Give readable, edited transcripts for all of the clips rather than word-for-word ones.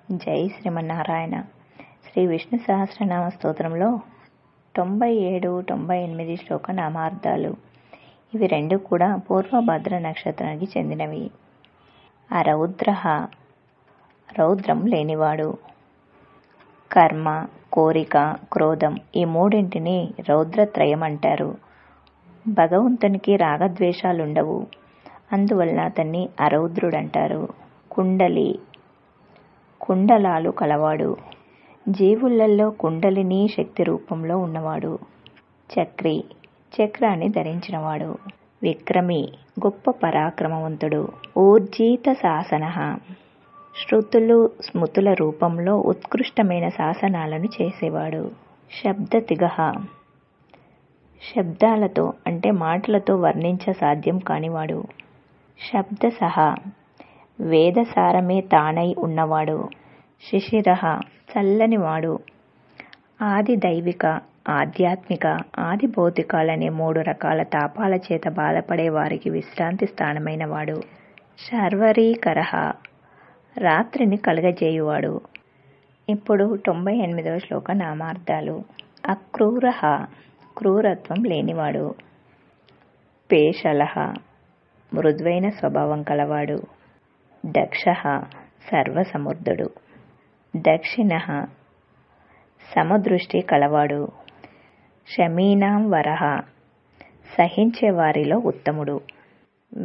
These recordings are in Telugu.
జై శ్రీమన్నారాయణ. శ్రీ విష్ణు సహస్రనామ స్తోత్రంలో 97, 98 శ్లోక నామార్థాలు. ఇవి రెండు కూడా పూర్వభద్ర నక్షత్రానికి చెందినవి. అరౌద్రః, రౌద్రం లేనివాడు. కర్మ, కోరిక, క్రోధం ఈ మూడింటిని రౌద్రత్రయం అంటారు. భగవంతునికి రాగద్వేషాలుండవు, అందువల్ల అతన్ని అరౌద్రుడంటారు. కుండలి, కుండలాలు కలవాడు. జీవులలో కుండలిని శక్తి రూపంలో ఉన్నవాడు. చక్రి, చక్రాన్ని ధరించినవాడు. విక్రమి, గొప్ప పరాక్రమవంతుడు. ఊర్జిత శాసనః, శృతులు స్మృతుల రూపంలో ఉత్కృష్టమైన శాసనాలను చేసేవాడు. శబ్దతిగః, శబ్దాలతో అంటే మాటలతో వర్ణించ సాధ్యం కానివాడు. శబ్దసః, వేదసారమే తానై ఉన్నవాడు. శిశిరః, చల్లనివాడు. ఆది దైవిక, ఆధ్యాత్మిక, ఆది భౌతికాలనే 3 రకాల తాపాల చేత బాధపడే వారికి విశ్రాంతి స్థానమైన వాడు. శర్వరీకరః, రాత్రిని కలగజేయువాడు. ఇప్పుడు 98వ శ్లోక నామార్థాలు. అక్రూరః, క్రూరత్వం లేనివాడు. పేషలః, మృదువైన స్వభావం కలవాడు. దక్షః, సర్వసమర్థుడు. దక్షిణః, సమదృష్టి కలవాడు. శమీనాం వరః, సహించేవారిలో ఉత్తముడు.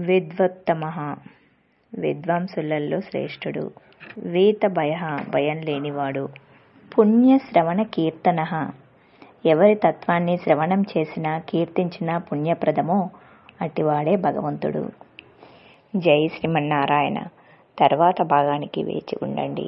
విద్వత్తమః, విద్వాంసులలో శ్రేష్ఠుడు. వీతభయః, భయం లేనివాడు. పుణ్యశ్రవణ కీర్తనః, ఎవరి తత్వాన్ని శ్రవణం చేసినా కీర్తించినా పుణ్యప్రదమో అటివాడే భగవంతుడు. జై శ్రీమన్నారాయణ. తర్వాత భాగానికి వేచి ఉండండి.